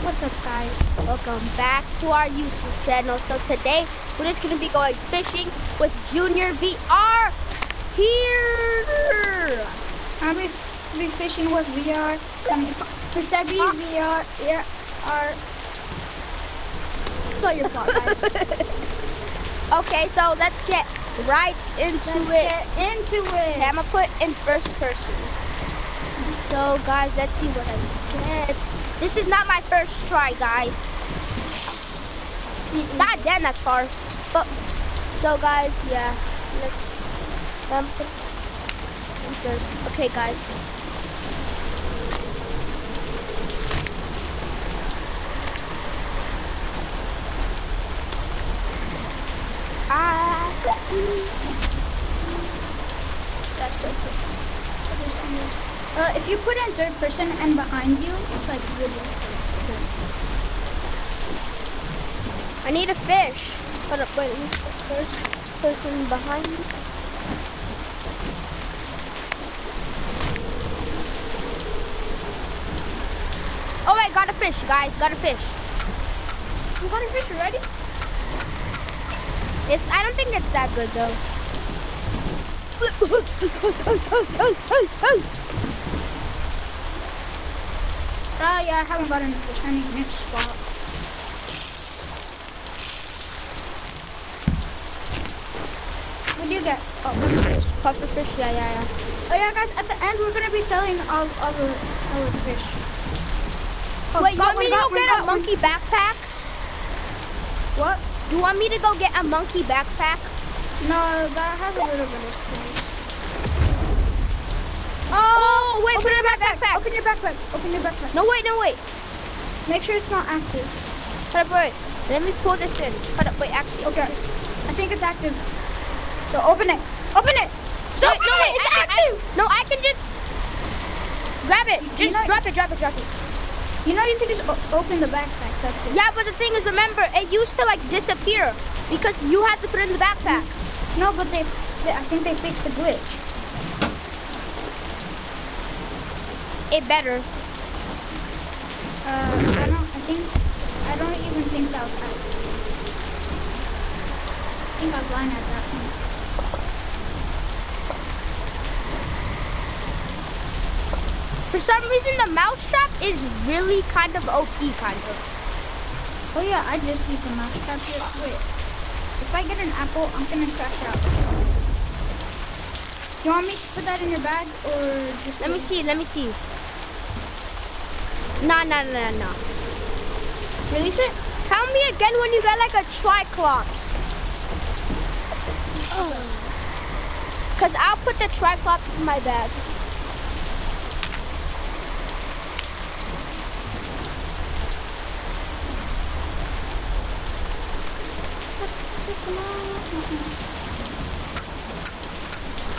What's up, guys? Welcome back to our YouTube channel. So today we're just gonna be going fishing with Junior VR here. I'll be fishing with VR. For Sebby, VR. Yeah, it's all your fault, guys. Okay, so let's get right into it. Okay, I'm gonna put in first person. So guys, let's see what I get. This is not my first try, guys. God damn, that's far. But so guys, yeah, let's put in third. Okay, guys. That's perfect. If you put in third person and behind you, it's like really good. I need a fish. Hold up, wait, first person behind me. Oh wait, got a fish, guys, got a fish. You got a fish already? I don't think it's that good though. Yeah, I haven't gotten a fish. I need a new spot. What do you get? Oh, fish. Puffer fish, yeah. Oh yeah, guys, at the end we're gonna be selling all our fish. Oh, wait, you want me to go get a monkey backpack? What? You want me to go get a monkey backpack? No, that has a little bit of space. Oh, wait, put it in my backpack. Open your backpack. Open your backpack. No, wait. Make sure it's not active. Hold up, wait. Let me pull this in. Hold up, wait, actually. Okay. I think it's active. So open it. Open it. No, it's active. I can just grab it. Just drop it. You know you can just open the backpack. That's it. Yeah, but the thing is, remember, it used to like disappear because you had to put it in the backpack. No, but I think they fixed the glitch. It better. I don't even think that was active. I think I was lying at that point. For some reason, the mousetrap is really kind of OP, kind of. Oh yeah, I just used the mousetrap here. Wait, if I get an apple, I'm gonna crash out. You want me to put that in your bag or just... Let me see. No. Release it? Tell me again when you get like a triclops. Because I'll put the triclops in my bag.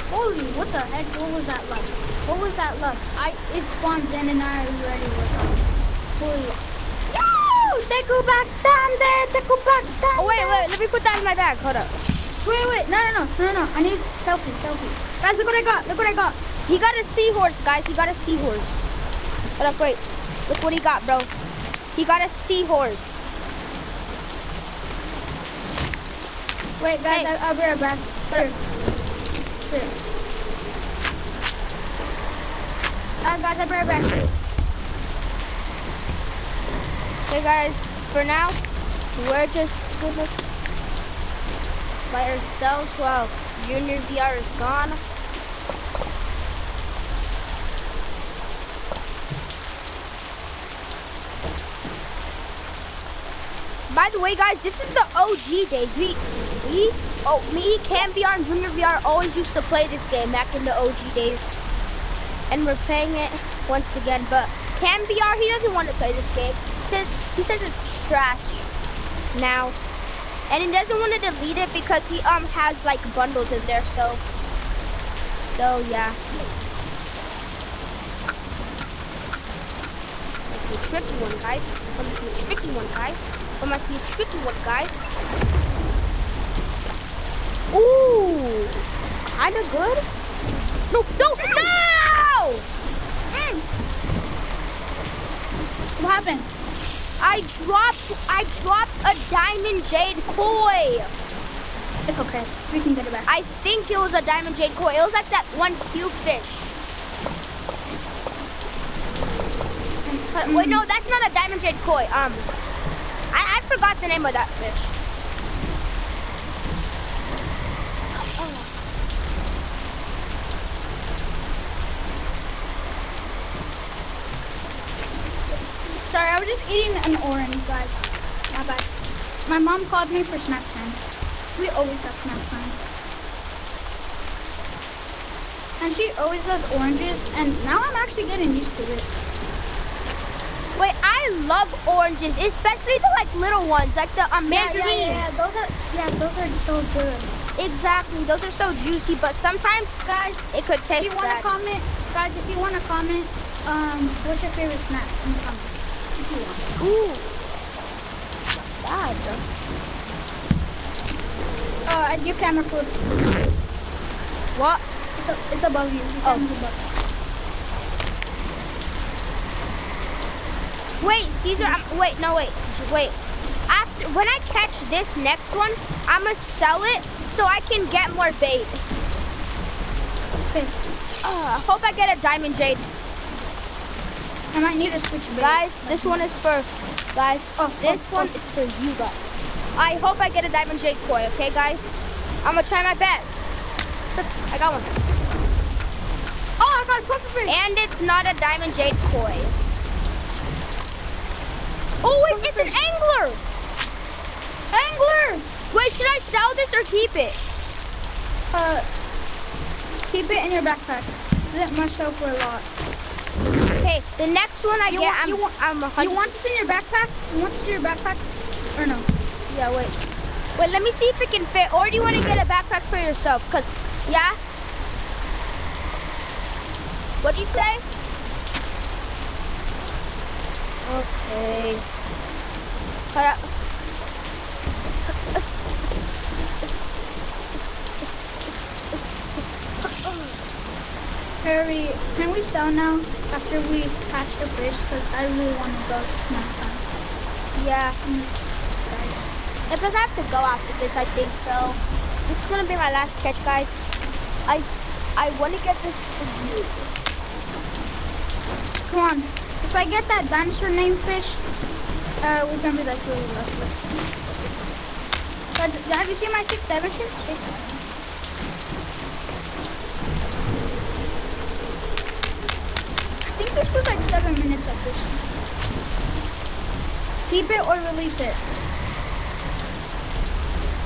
Holy, what the heck? What was that luck? It spawned in and I already was on. Holy. Yo! They go back down there. Oh, wait. Let me put that in my bag. Hold up. Wait. No. I need selfie. Guys, look what I got. He got a seahorse, guys. Hold up, wait. Look what he got, bro. He got a seahorse. Wait, guys, hey. I'll be right back. Here. Guys, I'll be right back. Okay, guys, for now, we're just gonna by ourselves while Junior VR is gone. By the way, guys, this is the OG days. Me, Cam VR, and Junior VR always used to play this game back in the OG days. And we're playing it once again. But Cam VR, he doesn't want to play this game. He says it's trash now. And he doesn't want to delete it because he has like bundles in there, so yeah. Might be a tricky one, guys. Ooh, kinda good. No! What happened? I dropped a diamond jade koi. It's okay. We can get it back. I think it was a diamond jade koi. It was like that one cube fish. Wait, no, that's not a diamond jade koi. I forgot the name of that fish. Sorry, I was just eating an orange, guys. My bad. My mom called me for snack time. We always have snack time. And she always does oranges, and now I'm actually getting used to it. Wait, I love oranges, especially the like little ones, like the mandarines. Yeah, those are so good. Exactly, those are so juicy, but sometimes, Guys, it could taste if you want to comment, guys, if you want to comment, what's your favorite snack in the comments? If you want. Ooh. God. Your camera food. What? It's above you. Your camera's above you. Wait, Caesar, wait. After, when I catch this next one, I'm gonna sell it so I can get more bait. Okay. I hope I get a diamond jade. I might need to switch bait. Guys, this one is for, this one is for you guys. I hope I get a diamond jade koi, okay, guys? I'm gonna try my best. I got one. Oh, I got a puffer fish. And it's not a diamond jade koi. Oh, wait, it's an angler. Angler. Wait, should I sell this or keep it? Keep it in your backpack. It must sell for a lot. Okay, the next one I'm You want this in your backpack? You want this in your backpack? Or no? Yeah, wait, let me see if it can fit. Or do you want to get a backpack for yourself? Because, yeah? What do you say? Okay. Hold up. Harry, can we sell now after we catch the fish? Because I really want to go snack time. Yeah. If I have to go after this, I think so. This is going to be my last catch, guys. I want to get this for you. Come on. If I get that dinosaur named fish, we're going to be like really lucky. But have you seen my 6'7" ship? 6'7". I think this was like 7 minutes of fishing. Keep it or release it.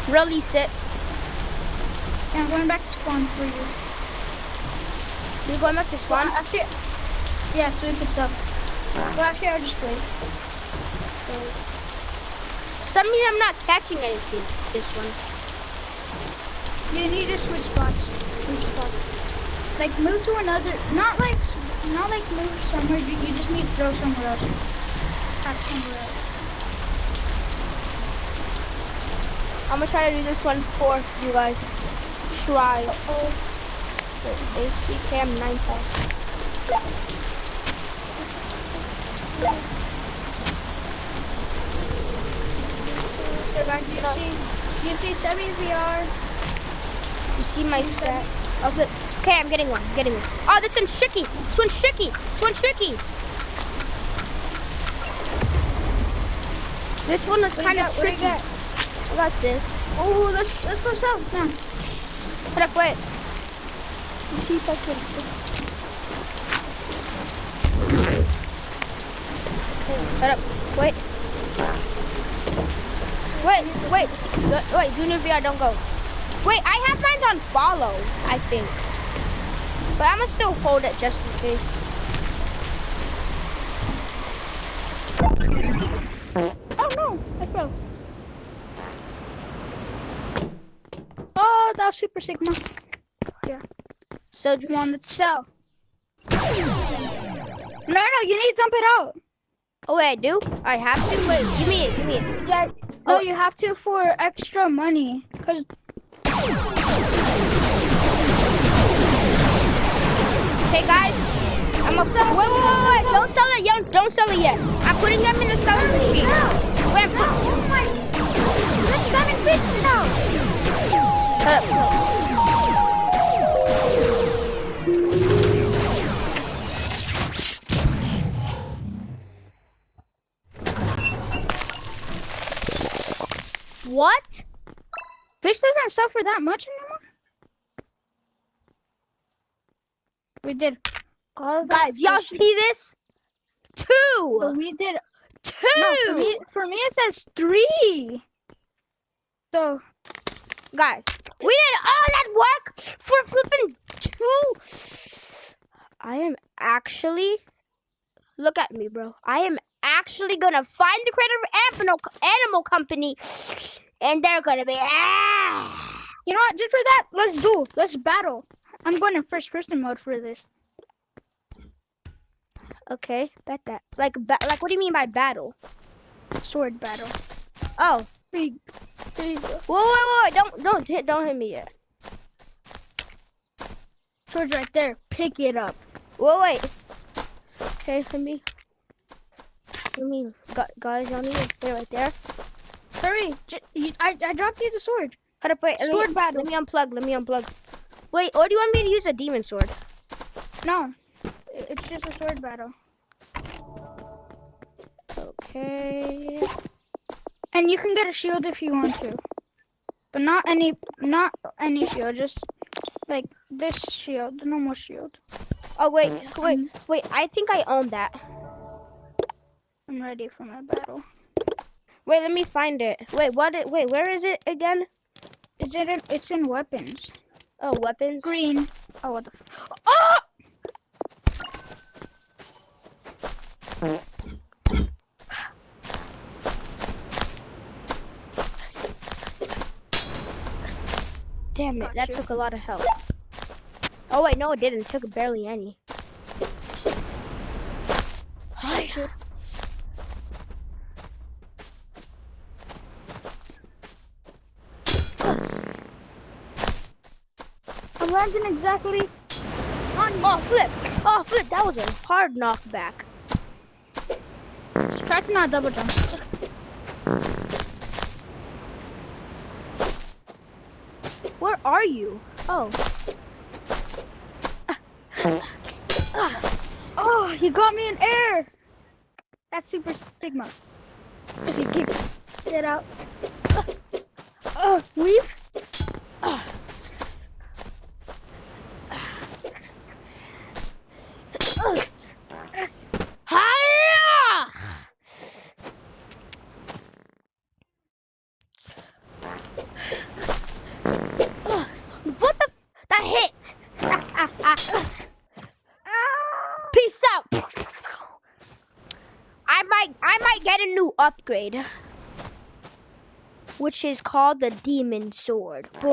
Release it. Yeah, I'm going back to spawn for you. You're going back to spawn? Well, actually, yeah, so we can stop. Well, actually, I'll just wait. Some mean I'm not catching anything. This one. You need to switch spots. Like move to another. Not like move somewhere. You just need to throw somewhere else. Catch somewhere else. I'm gonna try to do this one for you guys. Try. AC cam 9,000. So guys, you see JRVR? You see my stat? Okay, I'm getting one. Oh, this one's tricky. This one was kind of tricky. I got this. Oh, let's go south now. Put up, wait. Let me see if I can. Okay, put up, wait. Wait, Junior VR, don't go. Wait, I have mine on follow, I think. But I'm gonna still hold it just in case. Oh no, I fell. Oh, that's Super Sigma. Yeah. So do you want to sell? No, you need to dump it out. Oh wait, I do? I have to? Wait, give me it. Yeah, no, you have to for extra money. Cause okay guys, Wait. Don't sell it yet. Don't sell it yet. I'm putting them in the selling machine. Wait, Oh my. Let's come and fish now. What? Fish doesn't sell for that much anymore? We did all that. Guys, y'all see this? So 2. we did 2. no, for me it says 3. So Guys, we did all that work for flipping 2. I am actually, look at me, bro. I am actually gonna find the creator of animal company, and they're gonna be. you know what? Just for that, let's battle. I'm going in first person mode for this. Okay, bet that. Like, what do you mean by battle? Sword battle. Oh. Here you go. Wait! Don't hit me yet. Sword's right there. Pick it up. Wait. Okay, let me. Guys, y'all need to stay right there. Hurry! I dropped you the sword. Hold up, wait. Sword battle. Let me unplug. Wait, or do you want me to use a demon sword? No, it's just a sword battle. Okay. And you can get a shield if you want to, but not any shield. Just like this shield, the normal shield. Oh wait. I think I own that. I'm ready for my battle. Wait, let me find it. Wait, where is it again? It's in weapons. Oh, weapons. Green. Oh, what the oh! Damn it, that took a lot of health. Oh wait, no it didn't. It took barely any. I'm landing exactly on you. Oh flip, that was a hard knockback. Just try to not double jump. Where are you? Oh. Oh, you got me in air. That's Super Sigma. Get out. Weave. What the? That hit. Peace out. I might get a new upgrade, which is called the Demon Sword. Yeah!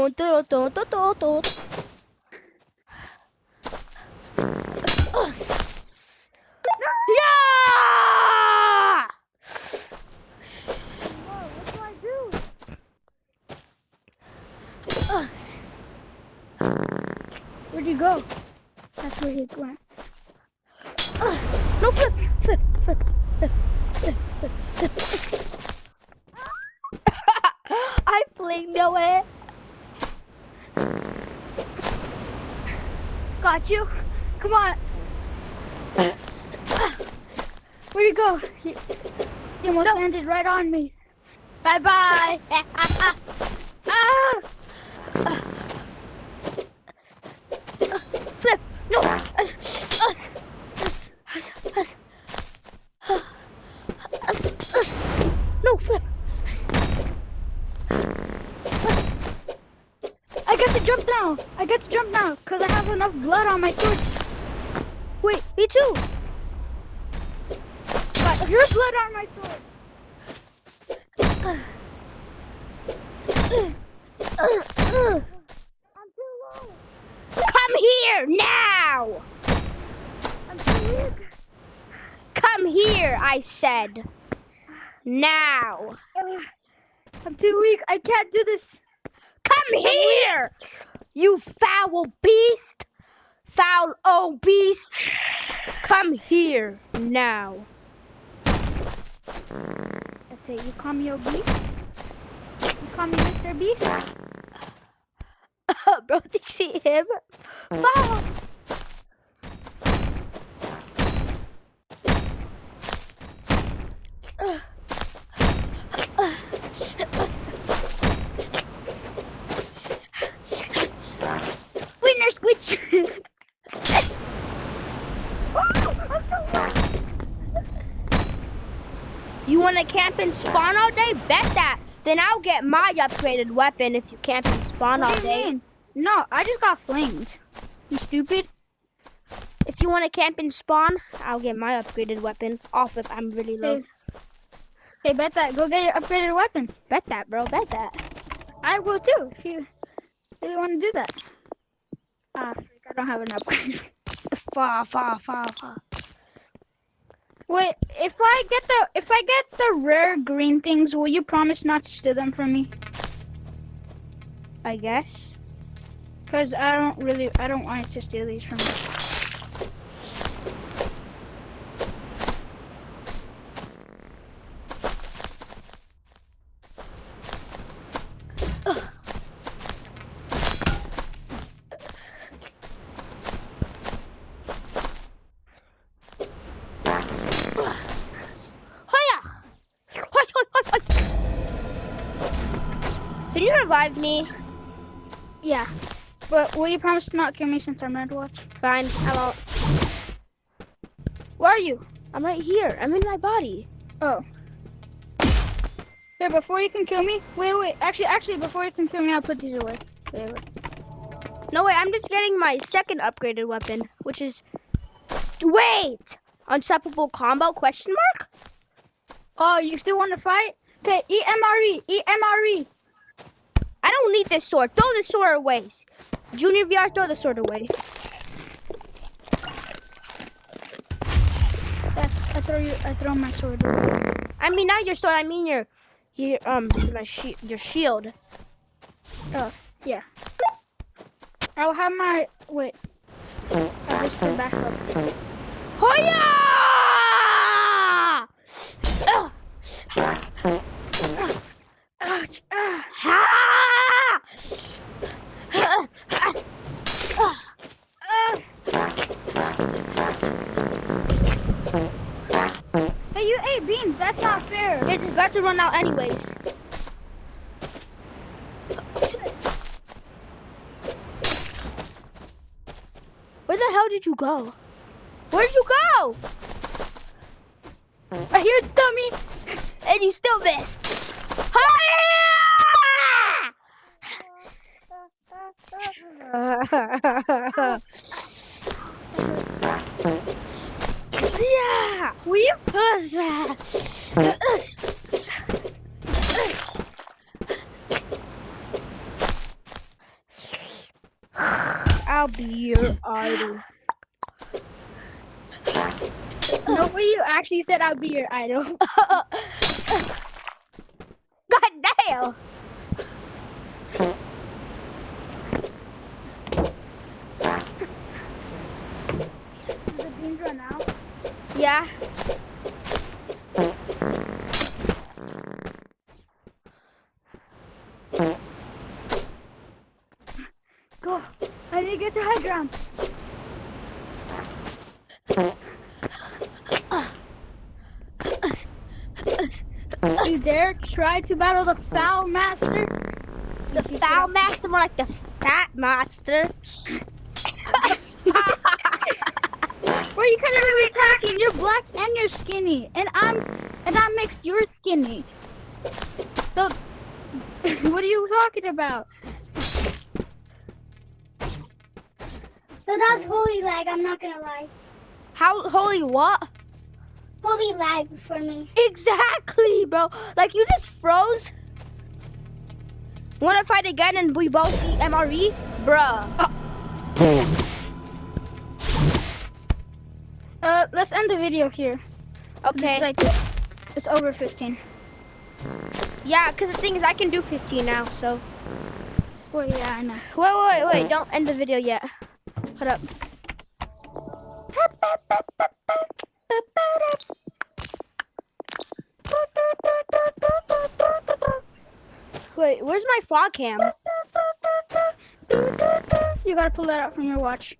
What do I do? Where'd you go? That's where he's going. No, flip. I flinged away. Got you. Come on. Where'd you go? You almost landed right on me. Bye-bye. Flip. No. No, flip. I got to jump now. Because I have enough blood on my sword. Wait, me too. But your blood on my sword. I'm too low. Come here now. I'm too weak. Come here, I said. Now. I'm too weak. I can't do this. Come here, you foul beast. foul obese. Come here now. That's it. You call me obese? You call me Mr. Beast? Bro, did you see him? Foul. Winner switch. You want to camp and spawn all day? Bet that. Then I'll get my upgraded weapon if you camp and spawn all What do you day. mean? No, I just got flamed. You stupid? If you want to camp and spawn, I'll get my upgraded weapon off if I'm really low. Hey, bet that. Go get your upgraded weapon. Bet that, bro. Bet that. I will too, if you really want to do that. Ah, I don't have an upgrade. Fa. Wait, if I get the rare green things, will you promise not to steal them from me? I guess. Cause I don't want you to steal these from me. Can you revive me? Yeah, but will you promise to not kill me since I'm red watch? Fine, I won't. Where are you? I'm right here. I'm in my body. Oh. Here, before you can kill me. Wait. Actually, before you can kill me, I'll put these away. Wait. No, wait. I'm just getting my second upgraded weapon, which is... Wait! Unstoppable combo, question mark? Oh, you still want to fight? Okay, EMRE. I don't need this sword. Throw the sword away. Junior VR, throw the sword away. I throw my sword away. I mean, not your sword. I mean your shield. Oh, yeah. I'll have my wait. I'll just put it back up. Hoya! Ouch! Ah. Ha! Hey, you ate beans. That's not fair. It's about to run out anyways. Where the hell did you go? Where'd you go? Right here, dummy. And you still missed. Yeah. Will you? I'll be your idol. No, will you actually said I'll be your idol. God damn. Did the beans run out? Yeah. Go. I need to get to high ground. You dare try to battle the foul master? The foul master, more like the fat master. Where you couldn't even be attacking? You're black and you're skinny, and I'm mixed. You're skinny. So, what are you talking about? So that's holy lag, I'm not gonna lie. How holy what? Holy lag for me. Exactly, bro. Like you just froze. Wanna fight again and we both eat MRE? Bruh. Let's end the video here. Okay. It's over 15. Yeah, because the thing is I can do 15 now, so. Well, yeah, I know. Wait. Don't end the video yet. Hold up. Wait, where's my frog cam? You gotta pull that out from your watch.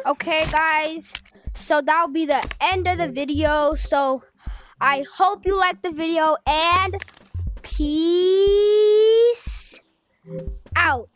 Okay, guys. So that'll be the end of the video. So I hope you liked the video and peace out.